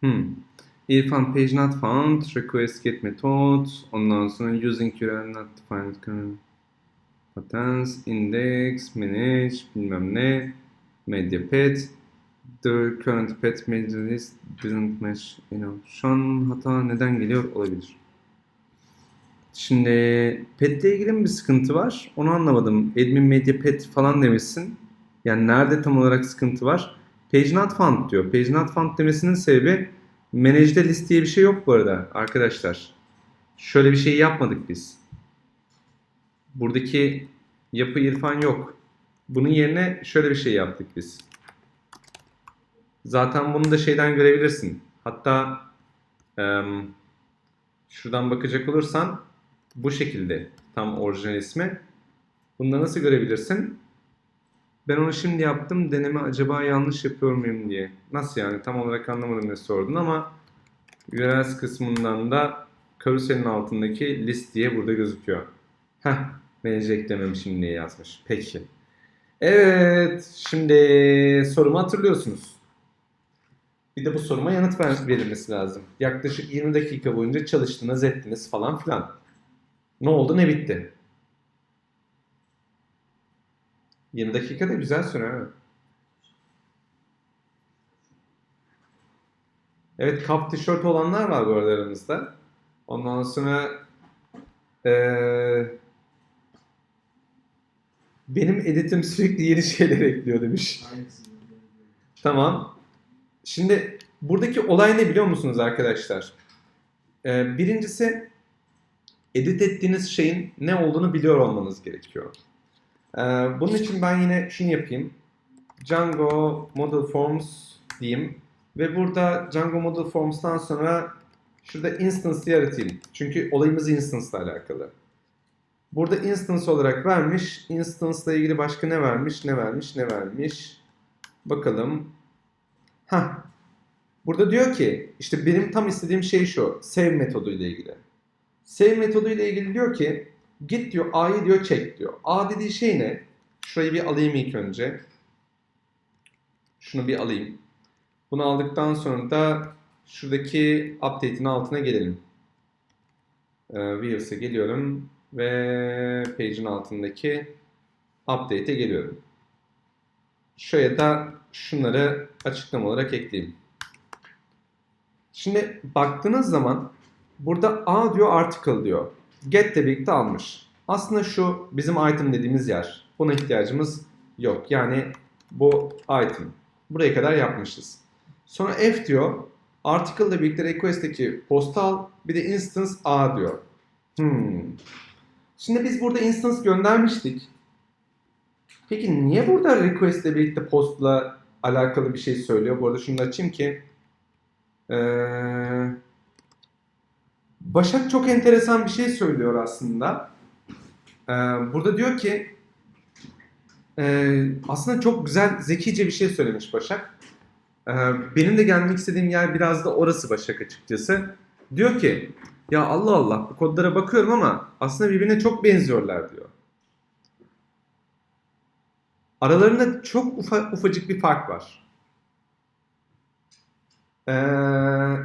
Hmm. İrfan page not found, request get method, ondan sonra using URL not defined current patterns, index, manage, bilmem ne, media pet, the current pet media list didn't match, Şu an hata neden geliyor olabilir. Şimdi pet'le ilgili mi bir sıkıntı var? Onu anlamadım. Admin media pet falan demişsin. Yani nerede tam olarak sıkıntı var? Page not found diyor. Page not found demesinin sebebi manage'de list diye bir şey yok bu arada arkadaşlar. Şöyle bir şey yapmadık biz. Buradaki yapı irfan yok. Bunun yerine şöyle bir şey yaptık biz. Zaten bunu da şeyden görebilirsin. Hatta şuradan bakacak olursan bu şekilde tam orijinal ismi. Bunu da nasıl görebilirsin? Ben onu şimdi yaptım. Deneme acaba yanlış yapıyor muyum diye. Nasıl yani? Tam olarak anlamadım ne sordun ama URLs kısmından da karuselin altındaki list diye burada gözüküyor. Heh, manage eklememişim diye yazmış. Peki. Evet, şimdi sorumu hatırlıyorsunuz. Bir de bu soruma yanıt verilmesi lazım. Yaklaşık 20 dakika boyunca çalıştınız, ettiniz falan filan. Ne oldu, ne bitti? 20 dakika da güzel süre ha. Evet, kap tişört olanlar var bu arada aramızda. Ondan sonra benim editim sürekli yeni şeyler ekliyor demiş. Tamam. Şimdi buradaki olay ne biliyor musunuz arkadaşlar? Birincisi edit ettiğiniz şeyin ne olduğunu biliyor olmanız gerekiyor. Bunun için ben yine şunu yapayım. Django Model Forms diyeyim. Ve burada Django Model Forms'tan sonra şurada instance yaratayım. Çünkü olayımız instance ile alakalı. Burada instance olarak vermiş. Instance ile ilgili başka ne vermiş? Ne vermiş? Ne vermiş? Bakalım. Hah. Burada diyor ki işte benim tam istediğim şey şu. Save metodu ile ilgili. Save metodu ile ilgili diyor ki git diyor A'yı diyor check diyor. A dediği şey ne? Şurayı bir alayım ilk önce. Şunu bir alayım. Bunu aldıktan sonra da şuradaki update'in altına gelelim. Views'e geliyorum ve page'in altındaki update'e geliyorum. Şuraya da şunları açıklama olarak ekleyeyim. Şimdi baktığınız zaman burada A diyor article diyor. Get de birlikte almış. Aslında şu bizim item dediğimiz yer. Buna ihtiyacımız yok. Yani bu item. Buraya kadar yapmışız. Sonra F diyor. Article ile birlikte request'teki postal bir de instance A diyor. Şimdi biz burada instance göndermiştik. Peki niye burada request ile birlikte postla alakalı bir şey söylüyor? Bu arada şunu da açayım ki Başak çok enteresan bir şey söylüyor aslında. Burada diyor ki aslında çok güzel, zekice bir şey söylemiş Başak. Benim de gelmek istediğim yer biraz da orası Başak açıkçası. Diyor ki ya Allah Allah bu kodlara bakıyorum ama aslında birbirine çok benziyorlar diyor. Aralarında çok ufacık bir fark var.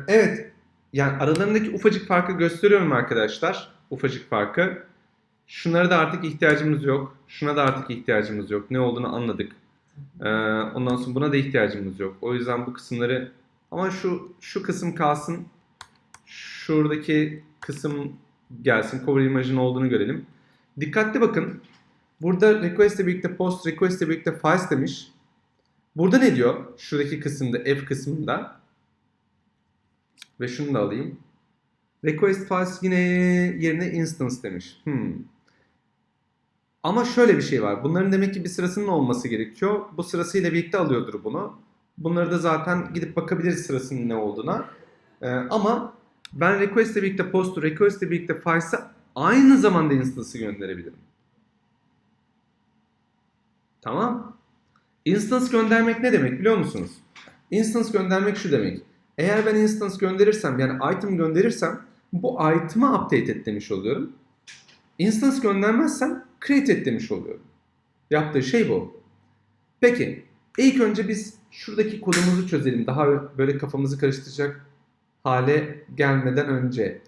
Evet. Yani aralarındaki ufacık farkı gösteriyorum arkadaşlar. Ufacık farkı. Şunlara da artık ihtiyacımız yok. Şuna da artık ihtiyacımız yok. Ne olduğunu anladık. Ondan sonra buna da ihtiyacımız yok. O yüzden bu kısımları ama şu kısım kalsın. Şuradaki kısım gelsin. Cover image'in olduğunu görelim. Dikkatli bakın. Burada request ile birlikte post, request ile birlikte files demiş. Burada ne diyor? Şuradaki kısımda, F kısmında. Ve şunu da alayım. Request files yine yerine instance demiş. Ama şöyle bir şey var. Bunların demek ki bir sırasının olması gerekiyor. Bu sırasıyla birlikte alıyordur bunu. Bunları da zaten gidip bakabiliriz sırasının ne olduğuna. Ama ben request ile birlikte post'u, request ile birlikte files'ı aynı zamanda instance'ı gönderebilirim. Tamam. Instance göndermek ne demek biliyor musunuz? Instance göndermek şu demek. Eğer ben instance gönderirsem yani item gönderirsem bu item'ı update et demiş oluyorum. Instance göndermezsem create et demiş oluyorum. Yaptığı şey bu. Peki İlk önce biz şuradaki kodumuzu çözelim. Daha böyle kafamızı karıştıracak hale gelmeden önce.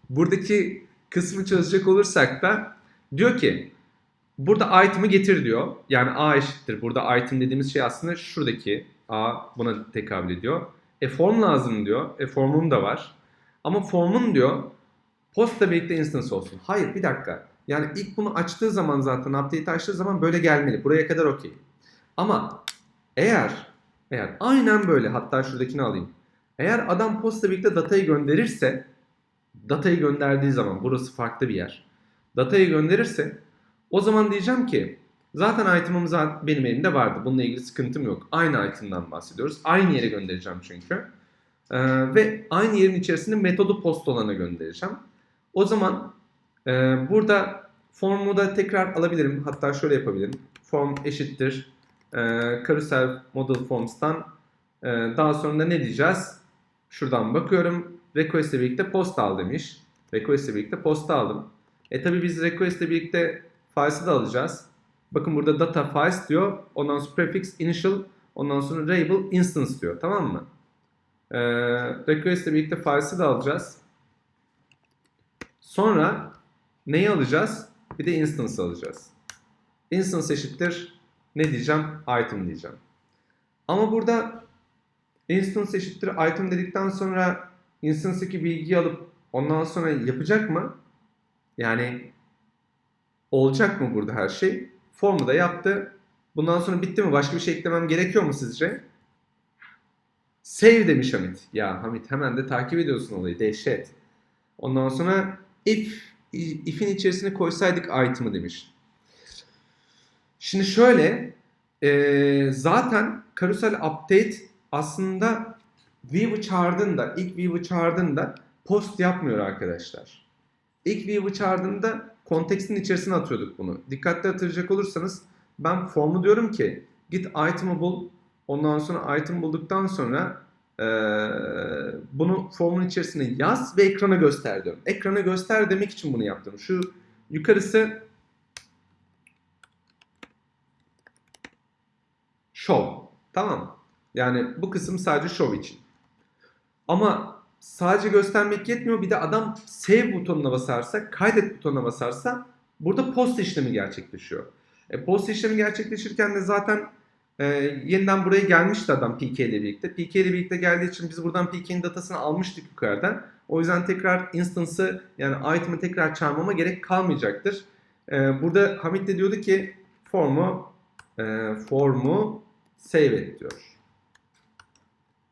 Buradaki kısmı çözecek olursak da diyor ki burada item'ı getir diyor. Yani A eşittir. Burada item dediğimiz şey aslında şuradaki. A buna tekabül ediyor. Form lazım diyor. Formum da var. Ama formun diyor postla birlikte instance olsun. Hayır bir dakika. Yani ilk bunu açtığı zaman zaten update'i açtığı zaman böyle gelmeli. Buraya kadar okey. Ama eğer aynen böyle, hatta şuradakini alayım. Eğer adam postla birlikte datayı gönderirse, datayı gönderdiği zaman burası farklı bir yer. Datayı gönderirse o zaman diyeceğim ki zaten item'ım benim elimde vardı. Bununla ilgili sıkıntım yok. Aynı item'dan bahsediyoruz. Aynı yere göndereceğim çünkü. Ve aynı yerin içerisinde metodu post olana göndereceğim. O zaman burada formu da tekrar alabilirim. Hatta şöyle yapabilirim. Form eşittir carousel model forms'tan daha sonra da ne diyeceğiz? Şuradan bakıyorum. Request ile birlikte post al demiş. Request ile birlikte post aldım. Tabi biz request ile birlikte files'ı da alacağız. Bakın burada data files diyor. Ondan sonra prefix initial, ondan sonra variable instance diyor. Tamam mı? Request ile birlikte files'ı da alacağız. Sonra neyi alacağız? Bir de instance alacağız. Instance eşittir ne diyeceğim? Item diyeceğim. Ama burada instance eşittir item dedikten sonra instance'daki bilgiyi alıp ondan sonra yapacak mı? Yani olacak mı burada her şey? Formu da yaptı. Bundan sonra bitti mi? Başka bir şey eklemem gerekiyor mu sizce? Save demiş Hamit. Ya Hamit hemen de takip ediyorsun olayı. Dehşet. Ondan sonra if'in içerisine koysaydık item'ı demiş. Şimdi şöyle zaten carousel update aslında view'u çağırdığında, ilk view'u çağırdığında post yapmıyor arkadaşlar. İlk view'u çağırdığında kontekstin içerisine atıyorduk bunu. Dikkatli hatırlayacak olursanız ben formu diyorum ki git item'ı bul. Ondan sonra item bulduktan sonra bunu formun içerisine yaz ve ekrana göster diyorum. Ekrana göster demek için bunu yaptım. Şu yukarısı show. Tamam. Yani bu kısım sadece show için. Ama sadece göstermek yetmiyor. Bir de adam save butonuna basarsa, kaydet butonuna basarsa burada post işlemi gerçekleşiyor. Post işlemi gerçekleşirken de zaten yeniden buraya gelmişti adam PK ile birlikte. PK ile birlikte geldiği için biz buradan PK'nin datasını almıştık yukarıdan. O yüzden tekrar instance'ı yani item'ı tekrar çağırmama gerek kalmayacaktır. Burada Hamit de diyordu ki formu save et diyor.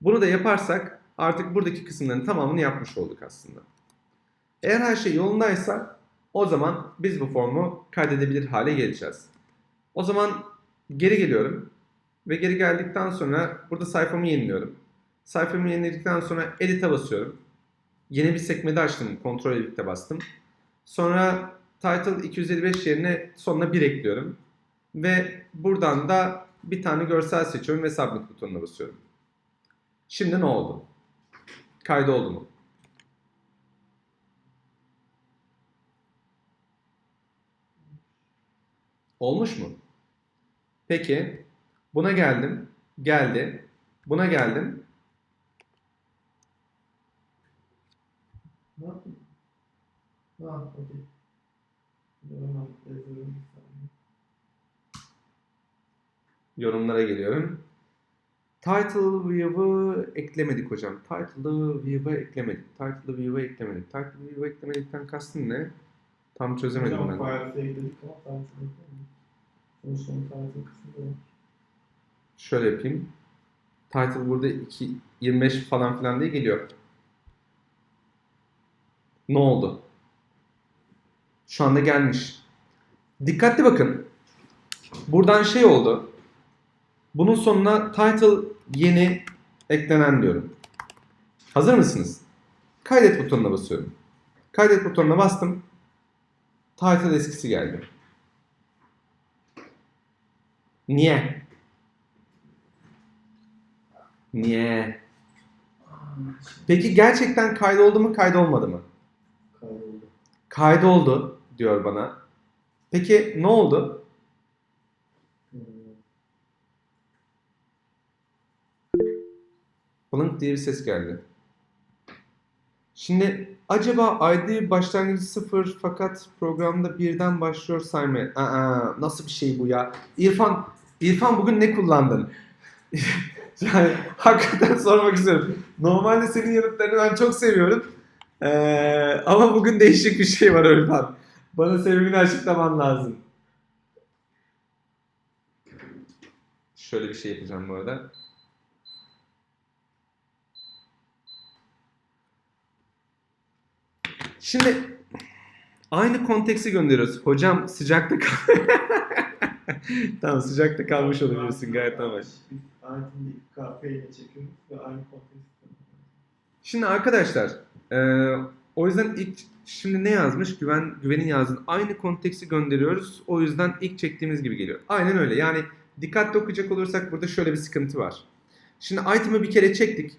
Bunu da yaparsak artık buradaki kısımların tamamını yapmış olduk aslında. Eğer her şey yolundaysa o zaman biz bu formu kaydedebilir hale geleceğiz. O zaman geri geliyorum. Ve geri geldikten sonra burada sayfamı yeniliyorum. Sayfamı yeniledikten sonra edit'e basıyorum. Yeni bir sekmede açtım. Ctrl Edit'e bastım. Sonra title 255 yerine sonuna 1 ekliyorum. Ve buradan da bir tane görsel seçiyorum ve submit butonuna basıyorum. Şimdi ne oldu? Kaydoldu mu? Olmuş mu? Peki. Buna geldim. Geldi. Buna geldim. Okay. Yorumlara geliyorum. Title view'u eklemedik hocam. Title'ı view'a eklemedik. Title'ı view'a eklemedik. Title'ı view'a eklemedikten kastın ne? Tam çözemedim ben. Şöyle yapayım. Title burada 25 falan filan diye geliyor. Ne oldu? Şu anda gelmiş. Dikkatli bakın. Buradan şey oldu. Bunun sonuna title yeni eklenen diyorum. Hazır mısınız? Kaydet butonuna basıyorum. Kaydet butonuna bastım. Title eskisi geldi. Niye? Niye? Peki gerçekten kaydoldu mu, kaydolmadı mı? Kaydoldu. Kaydoldu diyor bana. Peki ne oldu? Blink diye bir ses geldi. Şimdi acaba ID başlangıcı 0 fakat programda birden başlıyor saymaya. Nasıl bir şey bu ya? İrfan bugün ne kullandın? Yani hakikaten sormak istiyorum. Normalde senin yanıtlarını ben çok seviyorum. Ama bugün değişik bir şey var İrfan. Bana sebebini açıklaman lazım. Şöyle bir şey yapacağım bu arada. Şimdi aynı konteksti gönderiyoruz. Hocam sıcakta tamam, sıcakta kalmış olabilirsin, gayet normal. Şimdi arkadaşlar o yüzden şimdi ne yazmış? Güven'in yazdığını aynı konteksti gönderiyoruz. O yüzden ilk çektiğimiz gibi geliyor. Aynen öyle. Yani dikkatli okuyacak olursak burada şöyle bir sıkıntı var. Şimdi item'ı bir kere çektik.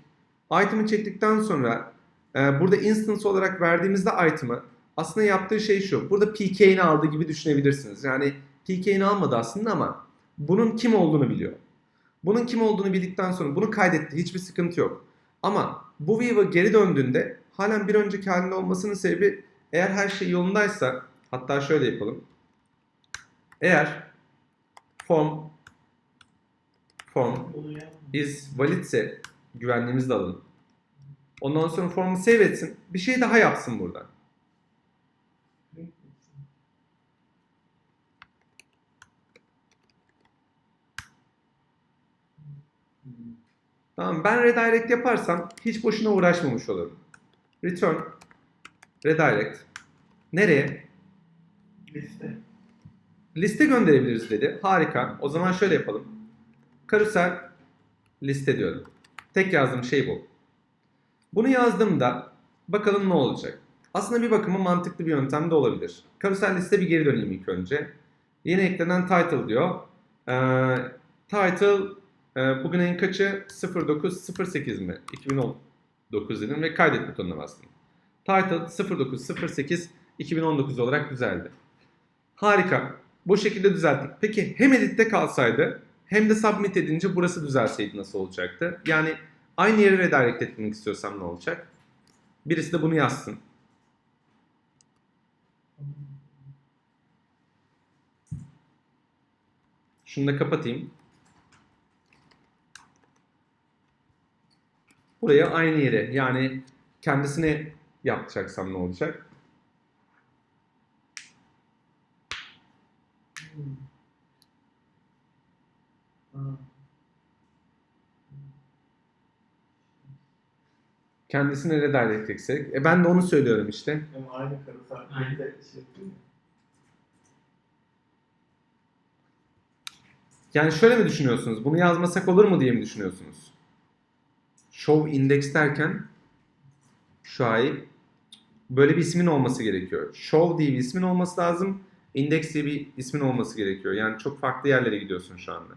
Item'ı çektikten sonra burada instance olarak verdiğimizde item'ı aslında yaptığı şey şu. Burada PK'ini aldığı gibi düşünebilirsiniz. Yani PK'ini almadı aslında ama bunun kim olduğunu biliyor. Bunun kim olduğunu bildikten sonra bunu kaydetti. Hiçbir sıkıntı yok. Ama bu view'a geri döndüğünde halen bir önceki halinde olmasının sebebi, eğer her şey yolundaysa, hatta şöyle yapalım. Eğer form is validse güvenliğimizi de alalım. Ondan sonra formu save etsin. Bir şey daha yapsın burada. Tamam, ben redirect yaparsam hiç boşuna uğraşmamış olurum. Return redirect. Nereye? Liste gönderebiliriz dedi. Harika. O zaman şöyle yapalım. Karusel liste diyorum. Tek yazdığım şey bu. Bunu yazdığımda bakalım ne olacak. Aslında bir bakıma mantıklı bir yöntem de olabilir. Karusel liste bir geri döneyim ilk önce. Yeni eklenen title diyor. Title bugün en kaçı? 09.08 mi? 2019 dedim ve kaydet butonuna bastım. Title 09.08 2019 olarak düzeldi. Harika. Bu şekilde düzelttik. Peki hem edit'te kalsaydı hem de submit edince burası düzelseydi nasıl olacaktı? Yani aynı yere redirect etmek istiyorsam ne olacak? Birisi de bunu yazsın. Şunu da kapatayım. Buraya aynı yere, yani kendisine yapacaksam ne olacak? Kendisine redirect edeceksek. Ben de onu söylüyorum işte. Aynı karısal. Yani şöyle mi düşünüyorsunuz? Bunu yazmasak olur mu diye mi düşünüyorsunuz? Show index derken şuayip böyle bir ismin olması gerekiyor. Show diye bir ismin olması lazım. Index diye bir ismin olması gerekiyor. Yani çok farklı yerlere gidiyorsun şu anda.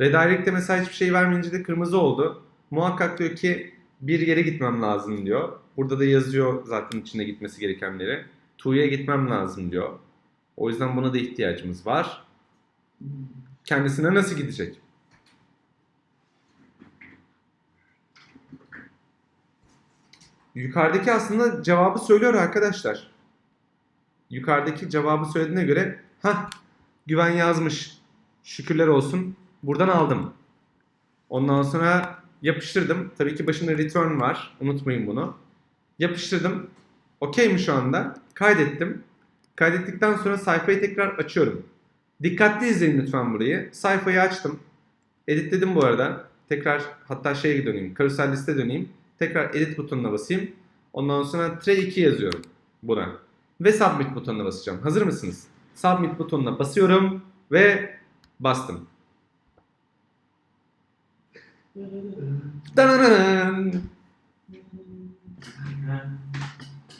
Redirect'te mesela hiçbir şey vermeyince de kırmızı oldu. Muhakkak diyor ki bir yere gitmem lazım diyor. Burada da yazıyor zaten içinde gitmesi gerekenleri. To'ya gitmem lazım diyor. O yüzden buna da ihtiyacımız var. Kendisine nasıl gidecek? Yukarıdaki aslında cevabı söylüyor arkadaşlar. Yukarıdaki cevabı söylediğine göre Güven yazmış. Şükürler olsun. Buradan aldım. Ondan sonra yapıştırdım. Tabii ki başında return var. Unutmayın bunu. Yapıştırdım. Okey mi şu anda? Kaydettim. Kaydettikten sonra sayfayı tekrar açıyorum. Dikkatli izleyin lütfen burayı. Sayfayı açtım. Editledim bu arada. Tekrar hatta şeye döneyim. Karusel liste döneyim. Tekrar edit butonuna basayım. Ondan sonra tray 2 yazıyorum buna. Ve submit butonuna basacağım. Hazır mısınız? Submit butonuna basıyorum ve bastım.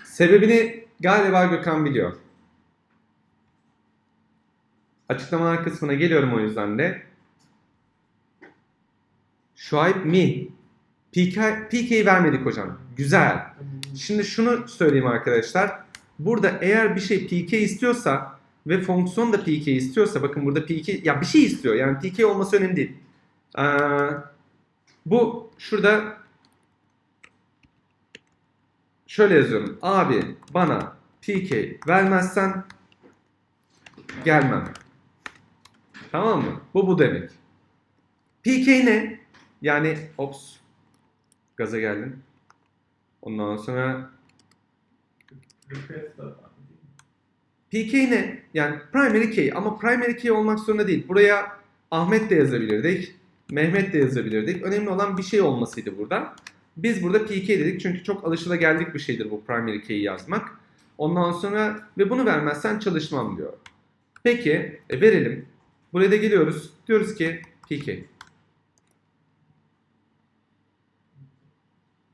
Sebebini galiba Gökhan biliyor. Açıklamalar kısmına geliyorum o yüzden de. Şuayb mi? PK'yi vermedik hocam. Güzel. Şimdi şunu söyleyeyim arkadaşlar. Burada eğer bir şey PK istiyorsa ve fonksiyon da PK istiyorsa, bakın burada PK ya bir şey istiyor. Yani PK olması önemli değil. Bu şurada şöyle yazıyorum. Abi bana PK vermezsen gelmem. Tamam mı? Bu demek. PK ne? Yani ops. Gaza geldim. Ondan sonra PK ne? Yani primary key ama primary key olmak zorunda değil. Buraya Ahmet de yazabilirdik. Mehmet de yazabilirdik. Önemli olan bir şey olmasıydı burada. Biz burada PK dedik çünkü çok alışılageldik bir şeydir bu primary key'i yazmak. Ondan sonra ve bunu vermezsen çalışmam diyor. Peki verelim. Buraya da geliyoruz. Diyoruz ki PK.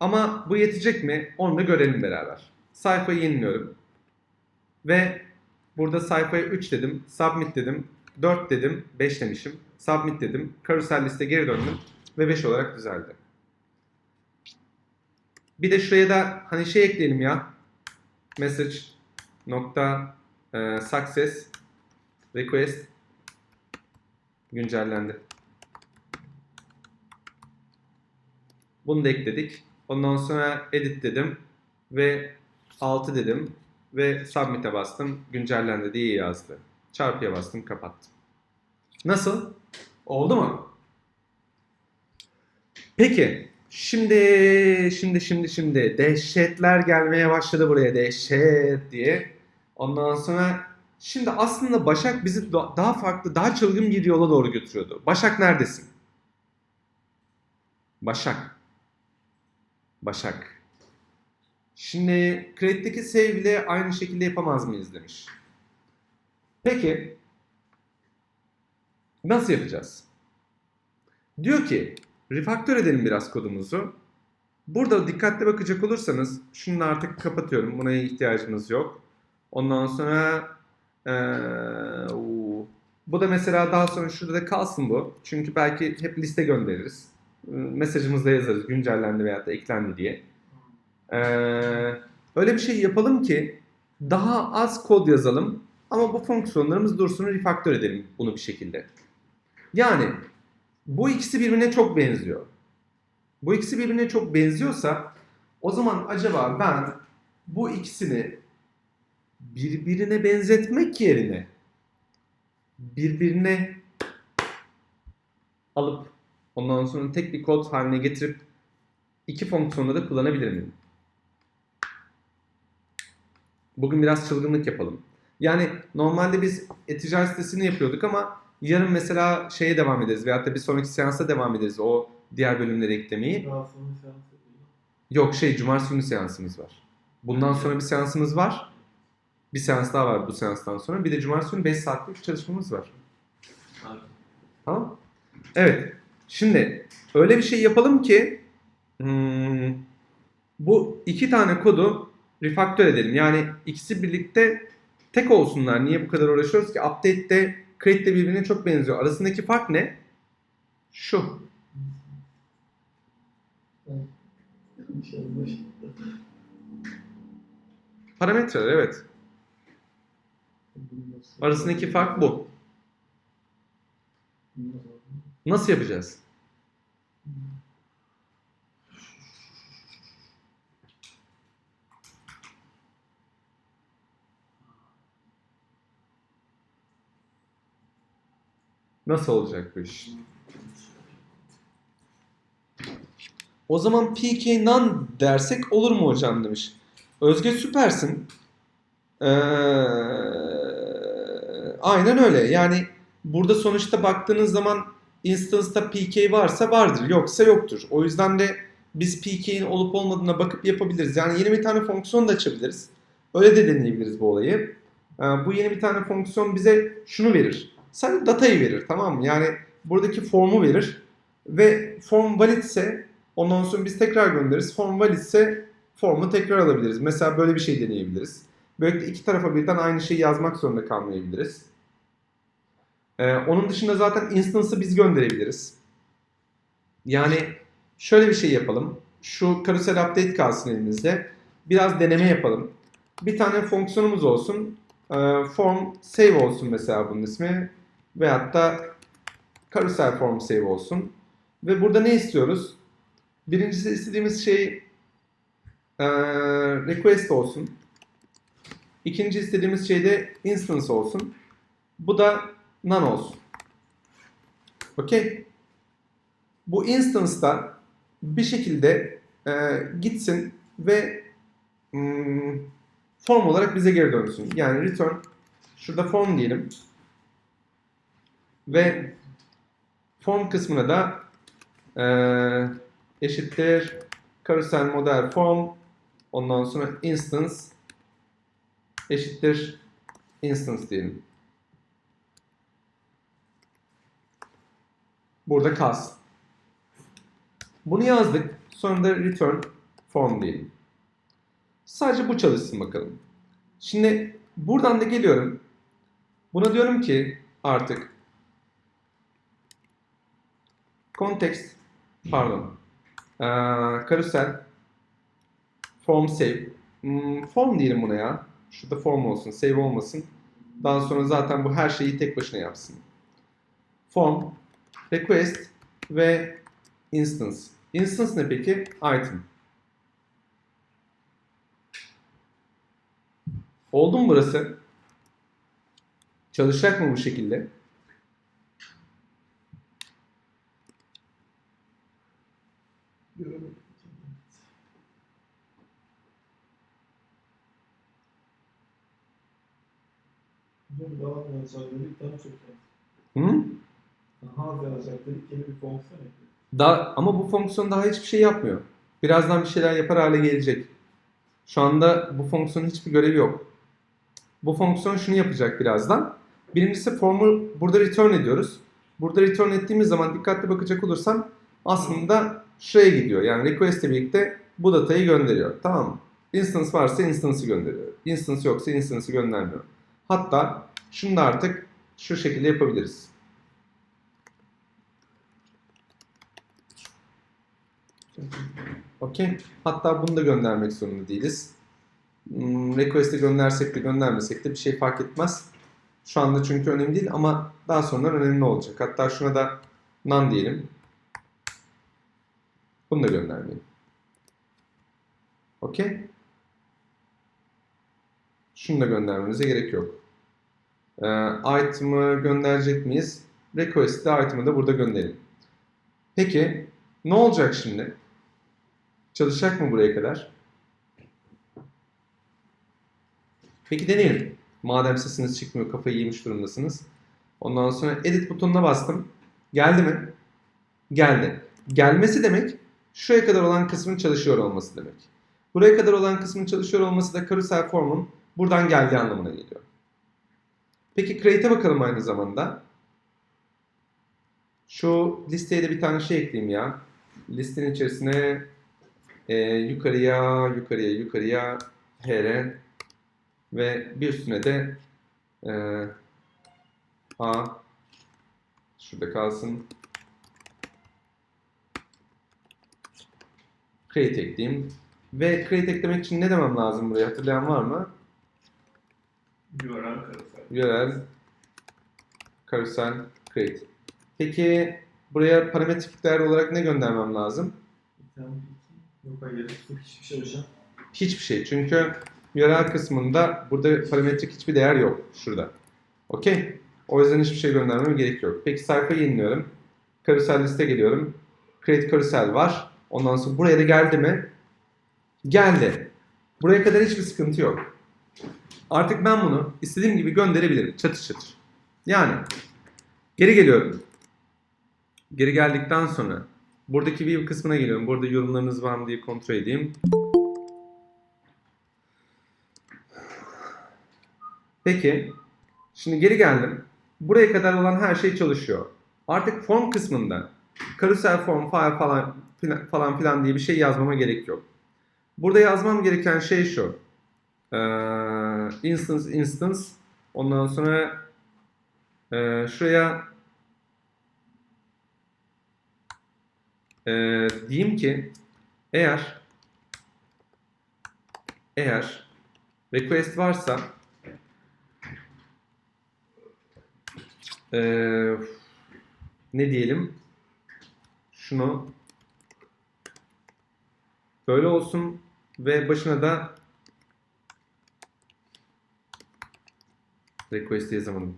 Ama bu yetecek mi? Onu da görelim beraber. Sayfayı yeniliyorum. Ve burada sayfaya 3 dedim, submit dedim, 4 dedim, 5 demişim, submit dedim, karusel liste geri döndüm ve 5 olarak düzeldi. Bir de şuraya da hani şey ekleyelim ya, message nokta success request güncellendi. Bunu da ekledik. Ondan sonra edit dedim ve 6 dedim. Ve submit'e bastım. Güncellendi diye yazdı. Çarpıya bastım. Kapattım. Nasıl? Oldu mu? Peki. Şimdi dehşetler gelmeye başladı buraya. Dehşet diye. Ondan sonra şimdi aslında Başak bizi daha farklı, daha çılgın bir yola doğru götürüyordu. Başak neredesin? Başak. Şimdi Create'deki save ile aynı şekilde yapamaz mıyız demiş. Peki nasıl yapacağız? Diyor ki refaktör edelim biraz kodumuzu. Burada dikkatli bakacak olursanız şunu artık kapatıyorum. Buna ihtiyacımız yok. Ondan sonra bu da mesela daha sonra şurada da kalsın bu. Çünkü belki hep liste göndeririz. Mesajımızda yazarız güncellendi veyahut da eklendi diye. Öyle bir şey yapalım ki daha az kod yazalım ama bu fonksiyonlarımız dursun, refaktör edelim bunu bir şekilde. Yani bu ikisi birbirine çok benziyor. Bu ikisi birbirine çok benziyorsa o zaman acaba ben bu ikisini birbirine benzetmek yerine birbirine alıp ondan sonra tek bir kod haline getirip iki fonksiyonda da kullanabilir miyim? Bugün biraz çılgınlık yapalım. Yani normalde biz e-ticaret sitesini yapıyorduk ama yarın mesela şeye devam ederiz veyahut da bir sonraki seansa devam ederiz o diğer bölümleri eklemeyi. Yok cumartesi günü seansımız var. Bundan sonra bir seansımız var. Bir seans daha var bu seanstan sonra. Bir de cumartesi günü 5 saatlik çalışmamız var. Tamam. Evet. Şimdi öyle bir şey yapalım ki bu iki tane kodu refaktör edelim. Yani ikisi birlikte tek olsunlar. Niye bu kadar uğraşıyoruz ki? Update'de, create'de birbirine çok benziyor. Arasındaki fark ne? Şu. Parametreler evet. Arasındaki fark bu. Nasıl yapacağız? Nasıl olacak bu iş? O zaman PK none dersek olur mu hocam demiş. Özge süpersin. Aynen öyle. Yani burada sonuçta baktığınız zaman instance'ta PK varsa vardır, yoksa yoktur. O yüzden de biz PK'nin olup olmadığına bakıp yapabiliriz. Yani yeni bir tane fonksiyon da açabiliriz. Öyle de deneyebiliriz bu olayı. Bu yeni bir tane fonksiyon bize şunu verir. Sadece datayı verir, tamam mı? Yani buradaki formu verir ve form validse ondan sonra biz tekrar göndeririz. Form validse formu tekrar alabiliriz. Mesela böyle bir şey deneyebiliriz. Böylelikle iki tarafa birden aynı şeyi yazmak zorunda kalmayabiliriz. Onun dışında zaten instance'ı biz gönderebiliriz. Yani şöyle bir şey yapalım. Şu carousel update kalsın elimizde. Biraz deneme yapalım. Bir tane fonksiyonumuz olsun. Form save olsun mesela bunun ismi. Veyahut da carousel form save olsun. Ve burada ne istiyoruz? Birincisi istediğimiz şey request olsun. İkinci istediğimiz şey de instance olsun. Bu da none olsun. Okey. Bu instance'da bir şekilde gitsin ve form olarak bize geri dönsün. Yani return, şurada form diyelim. Ve form kısmına da eşittir carousel model form, ondan sonra instance eşittir instance diyelim. Burada kalsın. Bunu yazdık. Sonra da return form diyelim. Sadece bu çalışsın bakalım. Şimdi buradan da geliyorum. Buna diyorum ki artık context, pardon, carousel form save. Form diyelim buna ya. Şurada form olsun, save olmasın. Daha sonra zaten bu her şeyi tek başına yapsın. Form, request ve instance. Instance ne peki? Item. Oldu mu burası? Çalışacak mı bu şekilde? Daha az yazacak dedik, daha çok yazdık. Hı? Daha az yazacak dedik, yeni bir fonksiyon ekledik. Ama bu fonksiyon daha hiçbir şey yapmıyor. Birazdan bir şeyler yapar hale gelecek. Şu anda bu fonksiyonun hiçbir görevi yok. Bu fonksiyon şunu yapacak birazdan. Birincisi form'u burada return ediyoruz. Burada return ettiğimiz zaman dikkatli bakacak olursam aslında şuraya gidiyor. Yani request ile birlikte bu datayı gönderiyor. Tamam mı? Instance varsa instance'ı gönderiyor. Instance yoksa instance'ı göndermiyor. Hatta şunu da artık şu şekilde yapabiliriz. Okey. Hatta bunu da göndermek zorunda değiliz. Request'i göndersek de göndermesek de bir şey fark etmez. Şu anda çünkü önemli değil ama daha sonra önemli olacak. Hatta şuna da none diyelim. Bunu da göndermeyelim. Okey. Şunu da göndermemize gerek yok. Item'ı gönderecek miyiz? Request'te item'ı da burada gönderelim. Peki ne olacak şimdi? Çalışacak mı buraya kadar? Peki deneyelim. Madem sesiniz çıkmıyor, kafayı yemiş durumdasınız. Ondan sonra edit butonuna bastım. Geldi mi? Geldi. Gelmesi demek şuraya kadar olan kısmın çalışıyor olması demek. Buraya kadar olan kısmın çalışıyor olması da carousel form'un buradan geldiği anlamına geliyor. Peki create'e bakalım aynı zamanda. Şu listeye de bir tane şey ekleyeyim ya. Listenin içerisine yukarıya hr ve bir üstüne de a şurada kalsın. Create ekleyeyim. Ve create eklemek için ne demem lazım buraya? Hatırlayan var mı? URL carousel create. Peki buraya parametrik değer olarak ne göndermem lazım? Yok, hayır, hiçbir şey hocam. Hiçbir şey. Çünkü URL kısmında burada parametrik hiçbir değer yok. Şurada. Okey. O yüzden hiçbir şey göndermeme gerek yok. Peki sayfayı yeniliyorum. Carousel liste geliyorum. Create carousel var. Ondan sonra buraya da geldi mi? Geldi. Buraya kadar hiçbir sıkıntı yok. Artık ben bunu istediğim gibi gönderebilirim. Çatır çatır. Yani geri geliyorum. Geri geldikten sonra buradaki view kısmına geliyorum. Burada yorumlarınız var mı diye kontrol edeyim. Peki. Şimdi geri geldim. Buraya kadar olan her şey çalışıyor. Artık form kısmında carousel form file falan filan diye bir şey yazmama gerek yok. Burada yazmam gereken şey şu. Instance. Ondan sonra şuraya diyeyim ki eğer request varsa ne diyelim? Şunu böyle olsun ve başına da request yazamadım.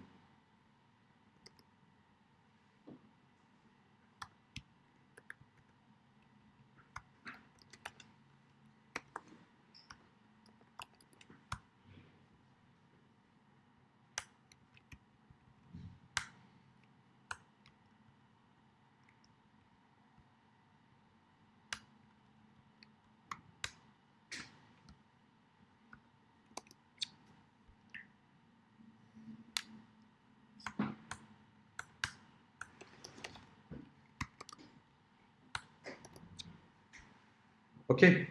Okey.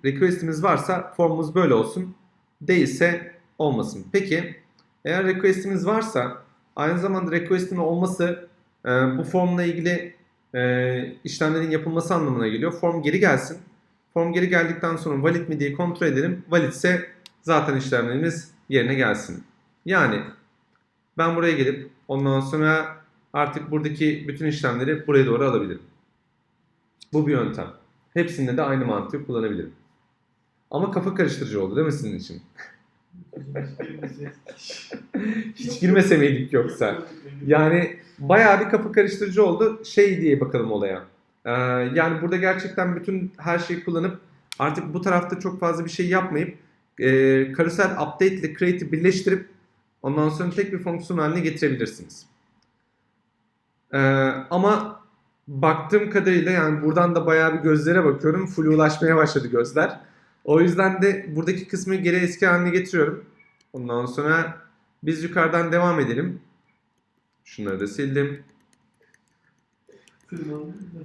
Request'imiz varsa formumuz böyle olsun. Değilse olmasın. Peki eğer request'imiz varsa aynı zamanda request'in olması bu formla ilgili işlemlerin yapılması anlamına geliyor. Form geri gelsin. Form geri geldikten sonra valid mi diye kontrol edelim. Valid ise zaten işlemlerimiz yerine gelsin. Yani ben buraya gelip ondan sonra artık buradaki bütün işlemleri buraya doğru alabilirim. Bu bir yöntem. Hepsinde de aynı mantığı kullanabilirim. Ama kafa karıştırıcı oldu değil mi sizin için? Hiç girmese miydik yoksa? Yani bayağı bir kafa karıştırıcı oldu. Şey diye bakalım olaya. Yani burada gerçekten bütün her şeyi kullanıp artık bu tarafta çok fazla bir şey yapmayıp carousel update ile create'i birleştirip ondan sonra tek bir fonksiyon haline getirebilirsiniz. Ama baktığım kadarıyla yani buradan da bayağı bir gözlere bakıyorum. Full ulaşmaya başladı gözler. O yüzden de buradaki kısmı geri eski haline getiriyorum. Ondan sonra biz yukarıdan devam edelim. Şunları da sildim.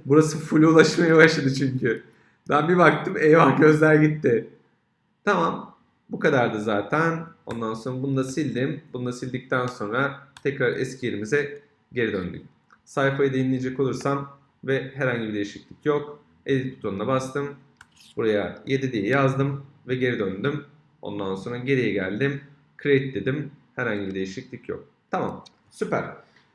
Burası full ulaşmaya başladı çünkü. Ben bir baktım eyvah gözler gitti. Tamam. Bu kadardı zaten. Ondan sonra bunu da sildim. Bunu da sildikten sonra tekrar eski yerimize geri döndük. Sayfayı da yenileyecek olursam ve herhangi bir değişiklik yok. Edit butonuna bastım. Buraya 7 diye yazdım ve geri döndüm. Ondan sonra geriye geldim. Create dedim. Herhangi bir değişiklik yok. Tamam. Süper.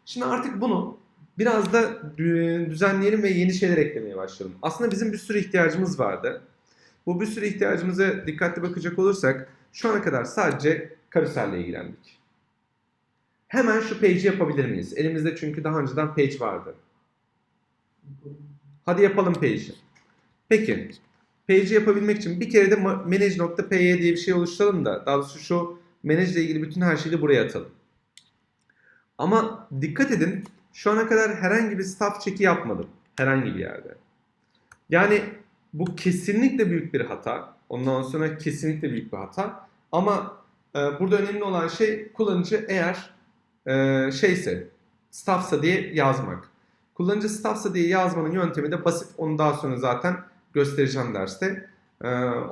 Şimdi artık bunu biraz da düzenleyelim ve yeni şeyler eklemeye başlayalım. Aslında bizim bir sürü ihtiyacımız vardı. Bu bir sürü ihtiyacımıza dikkatli bakacak olursak şu ana kadar sadece karuselle ilgilendik. Hemen şu page'i yapabilir miyiz? Elimizde çünkü daha önceden page vardı. Hadi yapalım page'i. Peki. Page'i yapabilmek için bir kere de manage.py diye bir şey oluşturalım da daha doğrusu şu manage ile ilgili bütün her şeyi de buraya atalım. Ama dikkat edin şu ana kadar herhangi bir staff check'i yapmadım. Herhangi bir yerde. Yani bu kesinlikle büyük bir hata. Ondan sonra kesinlikle büyük bir hata. Ama burada önemli olan şey kullanıcı eğer şeyse staffsa diye yazmak. Kullanıcı staffsa diye yazmanın yöntemi de basit. Onu daha sonra zaten göstereceğim derste.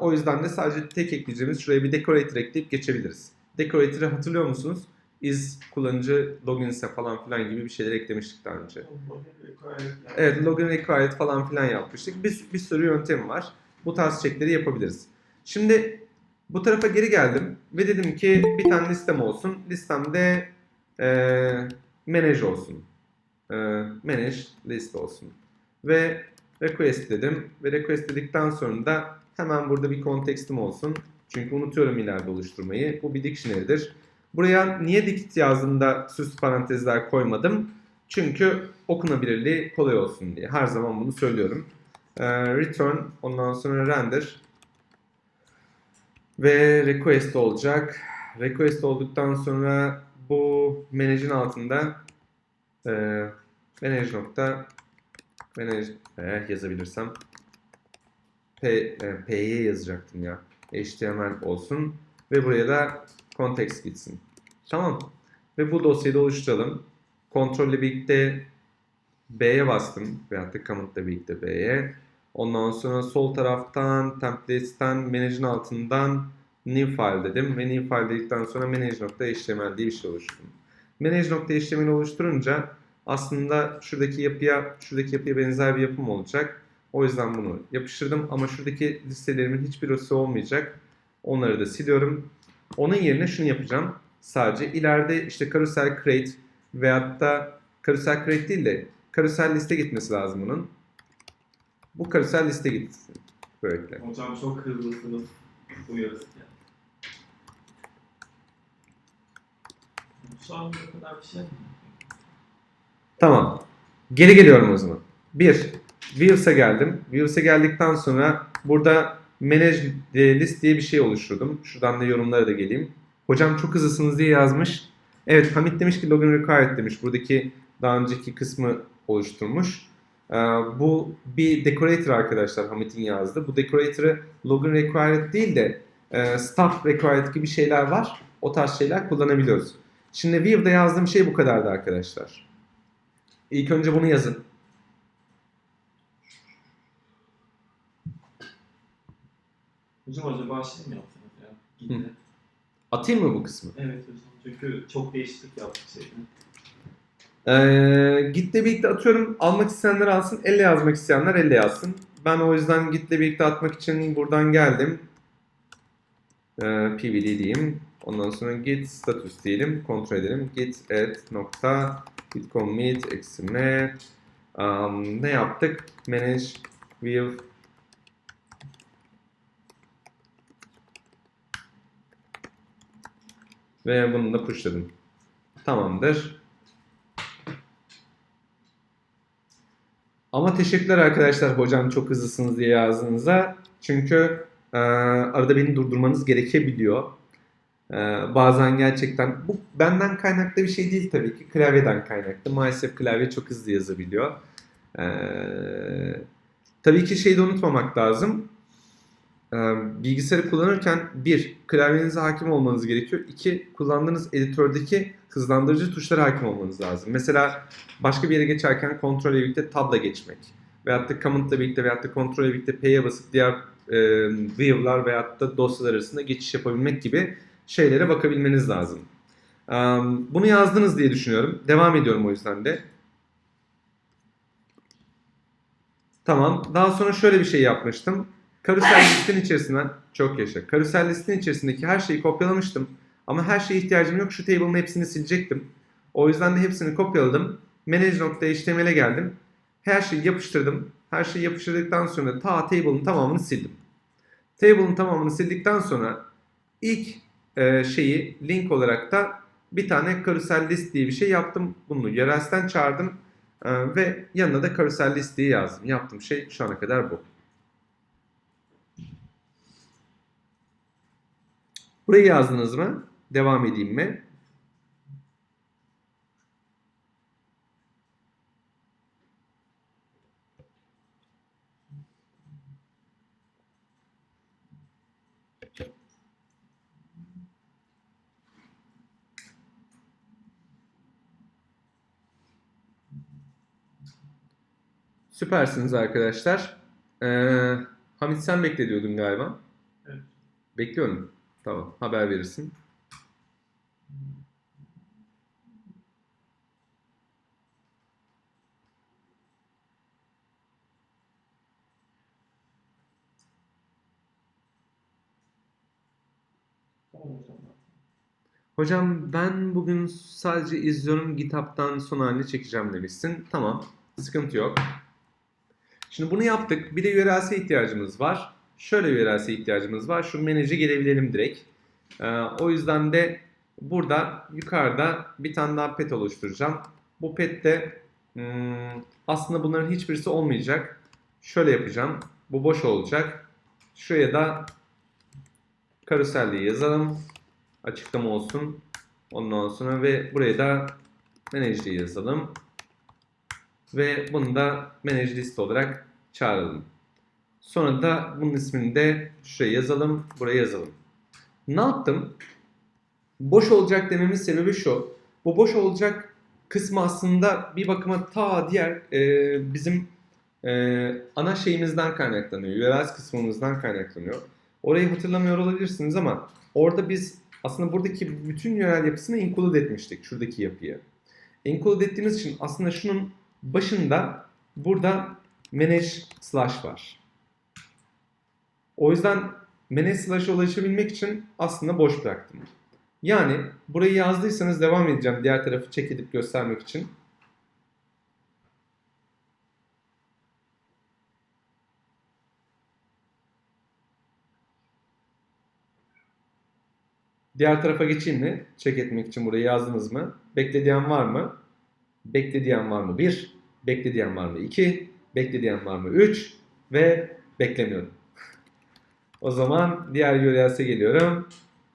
O yüzden de sadece tek ekleyeceğimiz şuraya bir decorator ekleyip geçebiliriz. Decorator'ı hatırlıyor musunuz? Is kullanıcı loginse falan filan gibi bir şeyler eklemiştik daha önce. Evet, login required falan filan yapmıştık. Bir sürü yöntem var. Bu tarz checkleri yapabiliriz. Şimdi bu tarafa geri geldim ve dedim ki bir tane listem olsun. Listemde manage olsun. Manage list olsun. Ve request dedim. Ve request dedikten sonra da hemen burada bir kontekstim olsun. Çünkü unutuyorum ileride oluşturmayı. Bu bir dictionary'dir. Buraya niye dict yazdığımda süslü parantezler koymadım? Çünkü okunabilirliği kolay olsun diye. Her zaman bunu söylüyorum. Return, ondan sonra render ve request olacak. Request olduktan sonra bu manage'in altında manage yazabilirsem p'ye yazacaktım ya. HTML olsun ve buraya da context gitsin. Tamam. Ve bu dosyayı da oluşturalım. Kontrol ile birlikte B'ye bastım. Veyahut da command ile birlikte B'ye. Ondan sonra sol taraftan templates'ten manage'in altından new file dedim. Ve new file dedikten sonra manage.html diye bir şey oluşturdum. Manage.html oluşturunca aslında şuradaki yapıya benzer bir yapım olacak. O yüzden bunu yapıştırdım ama şuradaki listelerimin hiçbirisi olmayacak. Onları da siliyorum. Onun yerine şunu yapacağım. Sadece ileride işte carousel create veyahut da carousel create değil de carousel liste gitmesi lazım bunun. Bu karusel liste gitsin. Böylelikle. Hocam çok hızlısınız. Uyarısı geldi. Şu an bu kadar bir şey mi? Tamam. Geri geliyorum o zaman. 1. Views'a geldim. Views'a geldikten sonra burada Manage List diye bir şey oluşturdum. Şuradan da yorumlara da geleyim. Hocam çok hızlısınız diye yazmış. Evet, Hamit demiş ki login required demiş. Buradaki daha önceki kısmı oluşturmuş. Bu bir decorator arkadaşlar, Hamit'in yazdığı. Bu decorator'ı login required değil de staff required gibi şeyler var. O tarz şeyler kullanabiliyoruz. Şimdi View'da yazdığım şey bu kadardı arkadaşlar. İlk önce bunu yazın. Hocam acaba şey mi yapsanız ya? Gitti. Atayım mı bu kısmı? Evet hocam. Çünkü çok değişiklik yaptık şeyde. Git'le birlikte atıyorum. Almak isteyenler alsın. Elle yazmak isteyenler elle yazsın. Ben o yüzden Git'le birlikte atmak için buradan geldim. PVD diyeyim. Ondan sonra git status diyelim. Kontrol edelim. Git add nokta git commit eksi m. Ne yaptık? Manage view ve bunu da pushladım. Tamamdır. Ama teşekkürler arkadaşlar hocam çok hızlısınız diye yazdığınızda. Çünkü arada beni durdurmanız gerekebiliyor. Bazen gerçekten bu benden kaynaklı bir şey değil tabii ki. Klavyeden kaynaklı. Maalesef klavye çok hızlı yazabiliyor. Tabii ki şeyi de unutmamak lazım. Bilgisayarı kullanırken klavyenize hakim olmanız gerekiyor. 2, kullandığınız editördeki hızlandırıcı tuşlara hakim olmanız lazım. Mesela başka bir yere geçerken Ctrl ile birlikte Tab'la geçmek. Veyahut da Command ile birlikte veyahut da Ctrl ile birlikte P'ye basıp diğer view'lar veyahut da dosyalar arasında geçiş yapabilmek gibi şeylere bakabilmeniz lazım. Bunu yazdınız diye düşünüyorum. Devam ediyorum o yüzden de. Tamam. Daha sonra şöyle bir şey yapmıştım. Karusel listin içerisinden, çok yaşa. Karusel listin içerisindeki her şeyi kopyalamıştım. Ama her şeye ihtiyacım yok. Şu table'ın hepsini silecektim. O yüzden de hepsini kopyaladım. Manage.html'e geldim. Her şeyi yapıştırdım. Her şeyi yapıştırdıktan sonra table'ın tamamını sildim. Table'ın tamamını sildikten sonra ilk şeyi link olarak da bir tane karusel list diye bir şey yaptım. Bunu URL'den çağırdım. Ve yanına da karusel list diye yazdım. Yaptığım şey şu ana kadar bu. Burayı yazdınız mı? Devam edeyim mi? Süpersiniz arkadaşlar. Hamit sen bekle diyordun galiba. Evet. Bekliyorum. Tamam. Haber verirsin. Tamam hocam. Hocam ben bugün sadece izliyorum. GitHub'tan son halini çekeceğim demişsin. Tamam. Sıkıntı yok. Şimdi bunu yaptık. Bir de URL'e ihtiyacımız var. Şöyle URL'e ihtiyacımız var. Şu manage'e gelebilelim direkt. O yüzden de burada yukarıda bir tane daha pet oluşturacağım. Bu pette aslında bunların hiçbirisi olmayacak. Şöyle yapacağım. Bu boş olacak. Şuraya da karusel diye yazalım. Açıklama olsun. Ondan sonra ve buraya da manage diye yazalım. Ve bunu da manage list olarak çağıralım. Sonra da bunun ismini de şuraya yazalım, buraya yazalım. Ne yaptım? Boş olacak dememin sebebi şu. Bu boş olacak kısmı aslında bir bakıma ta diğer bizim ana şeyimizden kaynaklanıyor. URL kısmımızdan kaynaklanıyor. Orayı hatırlamıyor olabilirsiniz ama orada biz aslında buradaki bütün URL yapısını include etmiştik. Şuradaki yapıyı. Include ettiğimiz için aslında şunun başında burada manage slash var. O yüzden manage slash'a ulaşabilmek için aslında boş bıraktım. Yani burayı yazdıysanız devam edeceğim diğer tarafı check edip göstermek için. Diğer tarafa geçeyim mi? Check etmek için burayı yazdınız mı? Bekle diyen var mı? Bekle diyen var mı? 1. Bekle diyen var mı? 2. Bekle diyen var mı? 3. Ve beklemiyorum. O zaman diğer URL'e geliyorum.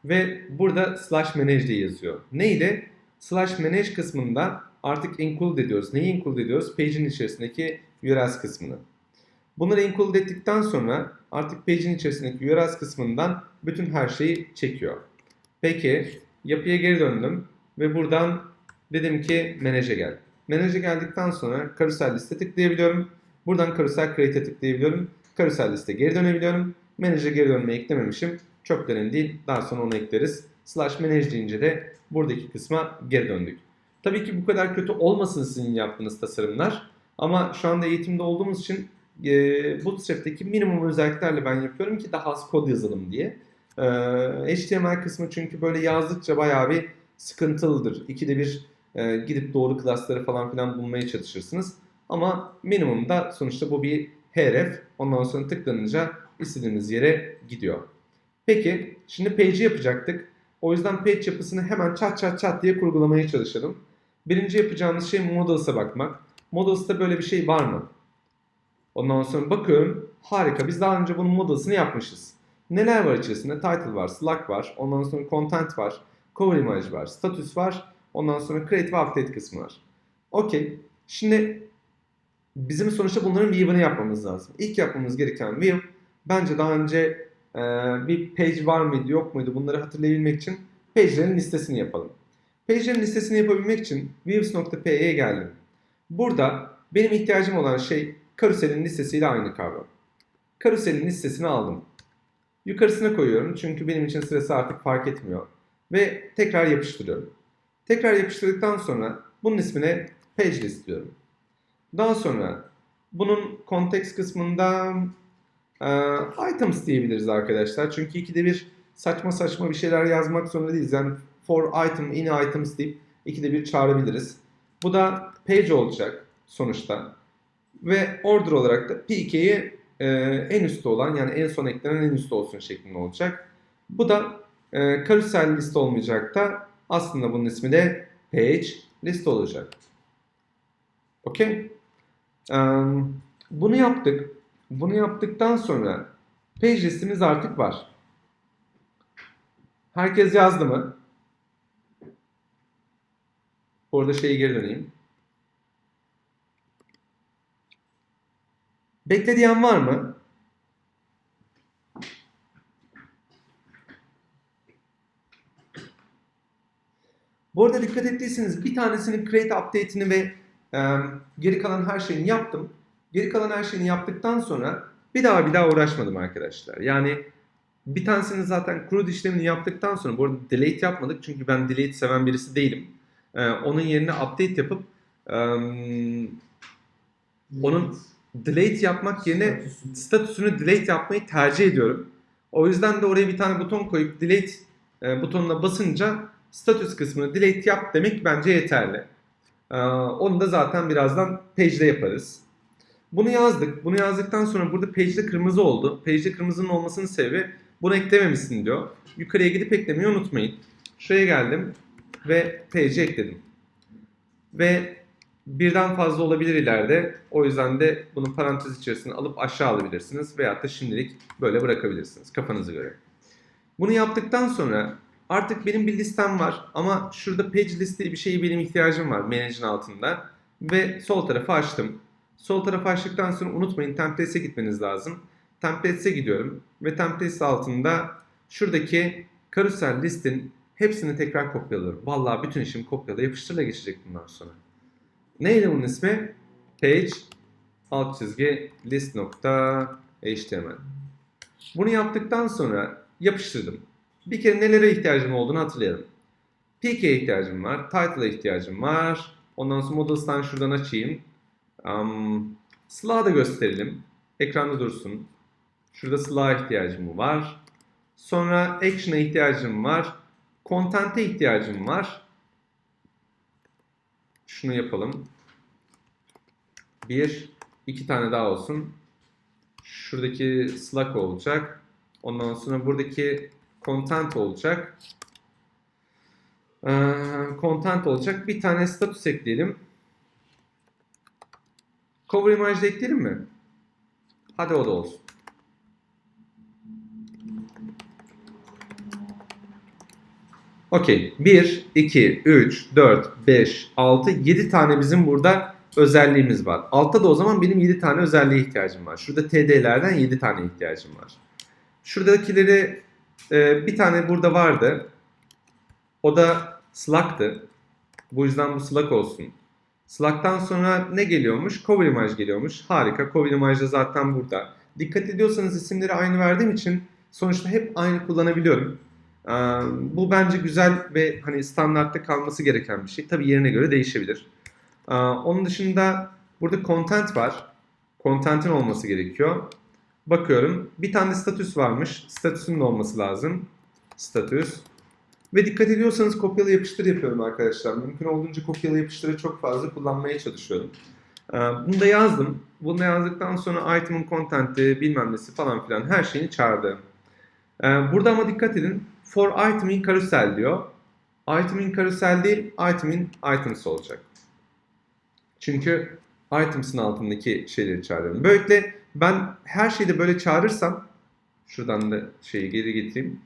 Ve burada slash manage diye yazıyor. Neydi? Slash manage kısmında artık include ediyoruz. Neyi include ediyoruz? Page'in içerisindeki URLs kısmını. Bunları include ettikten sonra artık page'in içerisindeki URLs kısmından bütün her şeyi çekiyor. Peki yapıya geri döndüm ve buradan dedim ki manage'e gel. Manage'e geldikten sonra carousel liste tıklayabiliyorum. Buradan carousel create'e tıklayabiliyorum. Carousel liste geri dönebiliyorum. Manage'e geri dönmeyi eklememişim. Çok da önemli değil. Daha sonra onu ekleriz. Slash manage deyince de buradaki kısma geri döndük. Tabii ki bu kadar kötü olmasın sizin yaptığınız tasarımlar. Ama şu anda eğitimde olduğumuz için Bootstrap'teki minimum özelliklerle ben yapıyorum ki daha az kod yazalım diye. HTML kısmı çünkü böyle yazdıkça bayağı bir sıkıntılıdır. İkide bir gidip doğru klasları falan filan bulmaya çalışırsınız. Ama minimumda sonuçta bu bir href. Ondan sonra tıklanınca istediğiniz yere gidiyor. Peki şimdi page'i yapacaktık. O yüzden page yapısını hemen çat çat çat diye kurgulamaya çalışalım. Birinci yapacağımız şey Models'a bakmak. Models'ta böyle bir şey var mı? Ondan sonra bakıyorum. Harika. Biz daha önce bunun Models'ını yapmışız. Neler var içerisinde? Title var, Slack var, ondan sonra Content var, Cover Image var, Status var, ondan sonra Create ve Update kısmı var. Okey. Şimdi bizim sonuçta bunların view'ını yapmamız lazım. İlk yapmamız gereken view, bence daha önce bir page var mıydı yok muydu bunları hatırlayabilmek için page'lerin listesini yapalım. Page'lerin listesini yapabilmek için views.py'ye geldim. Burada benim ihtiyacım olan şey karuselin listesiyle aynı kavram. Karuselin listesini aldım. Yukarısına koyuyorum çünkü benim için sırası artık fark etmiyor. Ve tekrar yapıştırıyorum. Tekrar yapıştırdıktan sonra bunun ismine page list diyorum. Daha sonra bunun context kısmında items diyebiliriz arkadaşlar. Çünkü ikide bir saçma saçma bir şeyler yazmak zorunda değiliz. Yani for item, in items deyip ikide bir çağırabiliriz. Bu da page olacak sonuçta. Ve order olarak da PK'yi en üstte olan yani en son eklenen en üstte olsun şeklinde olacak. Bu da carousel liste olmayacak da aslında bunun ismi de page list olacak. Okey. Bunu yaptık. Bunu yaptıktan sonra page listimiz artık var. Herkes yazdı mı? Orada şeyi geri döneyim. Bekle diyen var mı? Bu arada dikkat ettiyseniz bir tanesinin create update'ini ve geri kalan her şeyini yaptım. Geri kalan her şeyini yaptıktan sonra bir daha uğraşmadım arkadaşlar. Yani bir tanesini zaten CRUD işlemini yaptıktan sonra, bu arada delete yapmadık çünkü ben delete seven birisi değilim. Onun yerine update yapıp onun delete yapmak yerine statüsünü delete yapmayı tercih ediyorum. O yüzden de oraya bir tane buton koyup delete butonuna basınca status kısmını delete yap demek bence yeterli. Onu da zaten birazdan page'de yaparız. Bunu yazdık. Bunu yazdıktan sonra burada page'de kırmızı oldu. Page'de kırmızının olmasının sebebi bunu eklememişsin diyor. Yukarıya gidip eklemeyi unutmayın. Şuraya geldim ve page'i ekledim. Ve birden fazla olabilir ileride. O yüzden de bunu parantez içerisine alıp aşağı alabilirsiniz. Veyahut da şimdilik böyle bırakabilirsiniz kafanıza göre. Bunu yaptıktan sonra artık benim bir listem var ama şurada page list diye bir şeye benim ihtiyacım var manage'in altında. Ve sol tarafı açtım. Sol tarafı açtıktan sonra unutmayın Templates'e gitmeniz lazım. Templates'e gidiyorum ve Templates altında şuradaki carousel listin hepsini tekrar kopyalıyorum. Vallahi bütün işim kopyala yapıştırla geçecek bundan sonra. Neydi bunun ismi? Page alt çizgi list.html. Bunu yaptıktan sonra yapıştırdım. Bir kere nelere ihtiyacım olduğunu hatırlayalım. PK'ye ihtiyacım var. Title'a ihtiyacım var. Ondan sonra Models'tan şuradan açayım. Slack'ı da gösterelim. Ekranda dursun. Şurada Slack'a ihtiyacım var. Sonra Action'a ihtiyacım var. Content'e ihtiyacım var. Şunu yapalım. İki tane daha olsun. Şuradaki Slack olacak. Ondan sonra buradaki Content olacak. Content olacak. Bir tane status ekleyelim. Cover image de ekleyelim mi? Hadi o da olsun. Okey. 1, 2, 3, 4, 5, 6, 7 tane bizim burada özelliğimiz var. Altta da o zaman benim 7 tane özelliğe ihtiyacım var. Şurada TD'lerden 7 tane ihtiyacım var. Şuradakileri bir tane burada vardı. O da Slack'tı. Bu yüzden bu Slack olsun. Slack'tan sonra ne geliyormuş? Cover image geliyormuş. Harika. Cover image de zaten burada. Dikkat ediyorsanız isimleri aynı verdiğim için sonuçta hep aynı kullanabiliyorum. Bu bence güzel ve hani standartta kalması gereken bir şey. Tabii yerine göre değişebilir. Onun dışında burada content var. Content'in olması gerekiyor. Bakıyorum. Bir tane statüs varmış. Statüsün de olması lazım. Statüs. Ve dikkat ediyorsanız kopyala yapıştır yapıyorum arkadaşlar. Mümkün olduğunca kopyala yapıştırı çok fazla kullanmaya çalışıyorum. Bunu da yazdım. Bunu da yazdıktan sonra item'ın content'i bilmem nesi falan filan her şeyini çağırdı. Burada ama dikkat edin. For item in carousel diyor. Item in carousel değil, item in items olacak. Çünkü items'ın altındaki şeyleri çağırıyorum. Böylelikle ben her şeyi de böyle çağırırsam, şuradan da şeyi geri getireyim.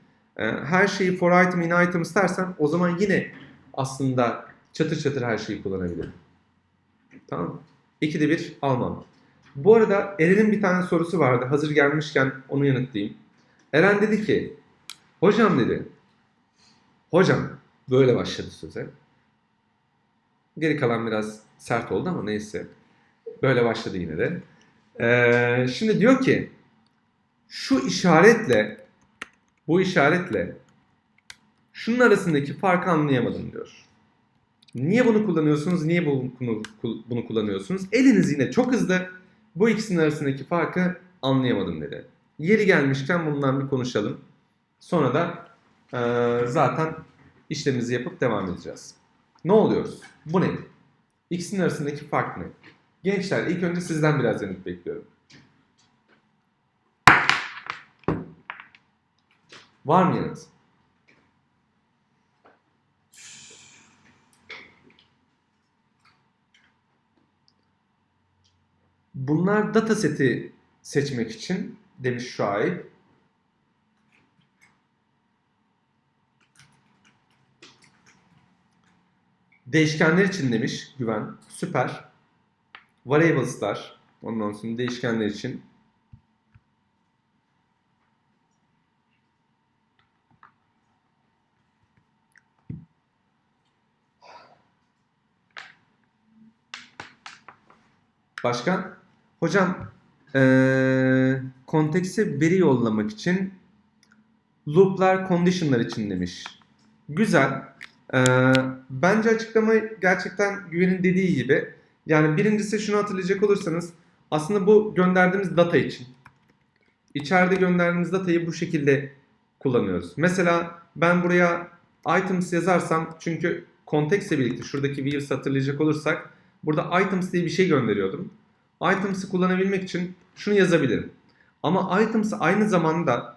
Her şeyi for item in items dersem o zaman yine aslında çatır çatır her şeyi kullanabilirim. Tamam. 2'de 1 almam. Bu arada Eren'in bir tane sorusu vardı. Hazır gelmişken onu yanıtlayayım. Eren dedi ki, hocam dedi, hocam böyle başladı söze. Geri kalan biraz sert oldu ama neyse. Böyle başladı yine de. Şimdi diyor ki, şu işaretle, bu işaretle şunun arasındaki farkı anlayamadım diyor. Niye bunu kullanıyorsunuz? Niye bunu kullanıyorsunuz? Eliniz yine çok hızlı. Bu ikisinin arasındaki farkı anlayamadım dedi. Yeri gelmişken bundan bir konuşalım. Sonra da zaten işlemimizi yapıp devam edeceğiz. Ne oluyoruz? Bu ne? İkisinin arasındaki fark ne? Gençler ilk önce sizden biraz yanıt bekliyorum. Var mı yanıt? Bunlar dataseti seçmek için demiş Şuayb. Değişkenler için demiş Güven. Süper. Variables'lar. Ondan sonra değişkenler için. Başka? Hocam kontekste veri yollamak için loop'lar, condition'lar için demiş. Güzel. Bence açıklama gerçekten Güven'in dediği gibi. Yani birincisi şunu hatırlayacak olursanız aslında bu gönderdiğimiz data için. İçeride gönderdiğimiz datayı bu şekilde kullanıyoruz. Mesela ben buraya items yazarsam çünkü kontekstle birlikte şuradaki views hatırlayacak olursak burada items diye bir şey gönderiyordum. Items'ı kullanabilmek için şunu yazabilirim. Ama items aynı zamanda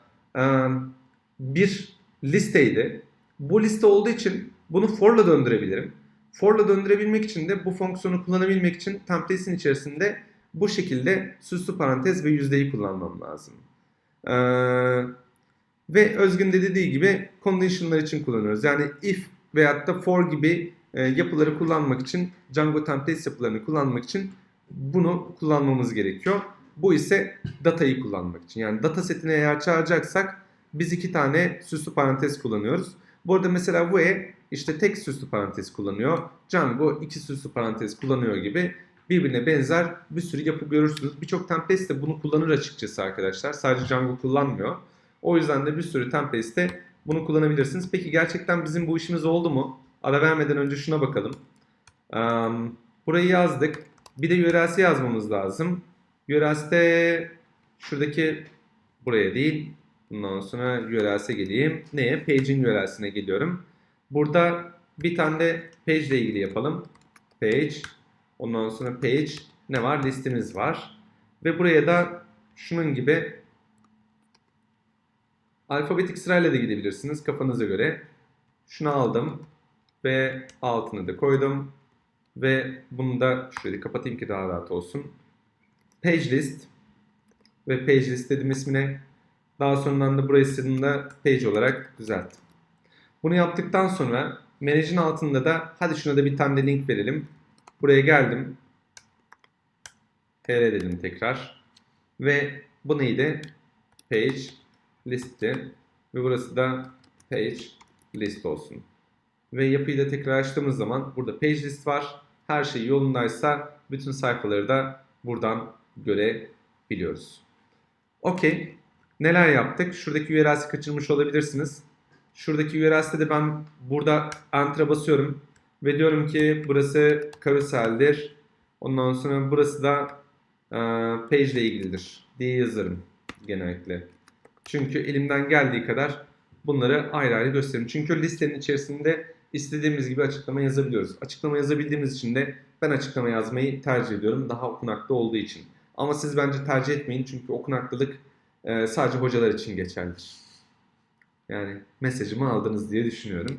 bir listeydi. Bu liste olduğu için bunu for'la döndürebilirim. For'la döndürebilmek için de bu fonksiyonu kullanabilmek için template'in içerisinde bu şekilde süslü parantez ve yüzdeyi kullanmam lazım. Ve Özgün de dediği gibi condition'lar için kullanıyoruz. Yani if veyahut da for gibi yapıları kullanmak için, Django templates yapılarını kullanmak için bunu kullanmamız gerekiyor. Bu ise datayı kullanmak için. Yani data setini eğer çağıracaksak biz 2 tane süslü parantez kullanıyoruz. Bu arada mesela Vue işte tek süslü parantez kullanıyor. Django 2 süslü parantez kullanıyor gibi birbirine benzer bir sürü yapı görürsünüz. Birçok template de bunu kullanır açıkçası arkadaşlar. Sadece Django kullanmıyor. O yüzden de bir sürü template'te bunu kullanabilirsiniz. Peki gerçekten bizim bu işimiz oldu mu? Ara vermeden önce şuna bakalım. Burayı yazdık. Bir de URL'si yazmamız lazım. URL'de şuradaki buraya değil. Bundan sonra URL'e geleyim. Neye? Page'in URL'sine geliyorum. Burada bir tane de page ile ilgili yapalım. Page. Ondan sonra page ne var? Listemiz var. Ve buraya da şunun gibi alfabetik sırayla da gidebilirsiniz kafanıza göre. Şunu aldım. ve altını da koydum. Ve bunu da şöyle kapatayım ki daha rahat olsun. Page list ve page list dedim ismine. Daha sonradan da burasını da page olarak düzelttim. Bunu yaptıktan sonra manage'in altında da hadi şuna da bir tane de link verelim. Buraya geldim. TR dedim tekrar. Ve bu neydi? Page listti. Ve burası da page list olsun. Ve yapıyı da tekrar açtığımız zaman burada page list var. Her şey yolundaysa bütün sayfaları da buradan görebiliyoruz. Okey. Neler yaptık? Şuradaki URL'si kaçırmış olabilirsiniz. Şuradaki URL'de de ben burada Enter'a basıyorum. Ve diyorum ki burası carousel'dir. Ondan sonra burası da page ile ilgilidir diye yazarım genellikle. Çünkü elimden geldiği kadar bunları ayrı ayrı gösteririm. Çünkü listenin içerisinde istediğimiz gibi açıklama yazabiliyoruz. Açıklama yazabildiğimiz için de ben açıklama yazmayı tercih ediyorum. Daha okunaklı olduğu için. Ama siz bence tercih etmeyin. Çünkü okunaklılık sadece hocalar için geçerlidir. Yani mesajımı aldınız diye düşünüyorum.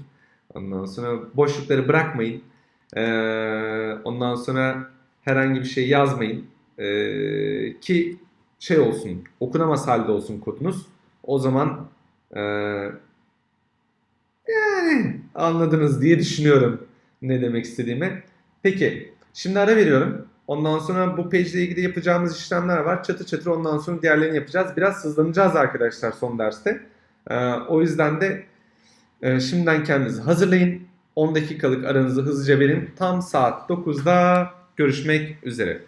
Ondan sonra boşlukları bırakmayın. Ondan sonra herhangi bir şey yazmayın. Ki şey olsun, okunamaz halde olsun kodunuz. O zaman yani anladınız diye düşünüyorum ne demek istediğimi. Peki, şimdi ara veriyorum. Ondan sonra bu page ile ilgili yapacağımız işlemler var. Çatır çatır ondan sonra diğerlerini yapacağız. Biraz hızlanacağız arkadaşlar son derste. O yüzden de şimdiden kendinizi hazırlayın. 10 dakikalık aranızı hızlıca verin. Tam saat 9'da görüşmek üzere.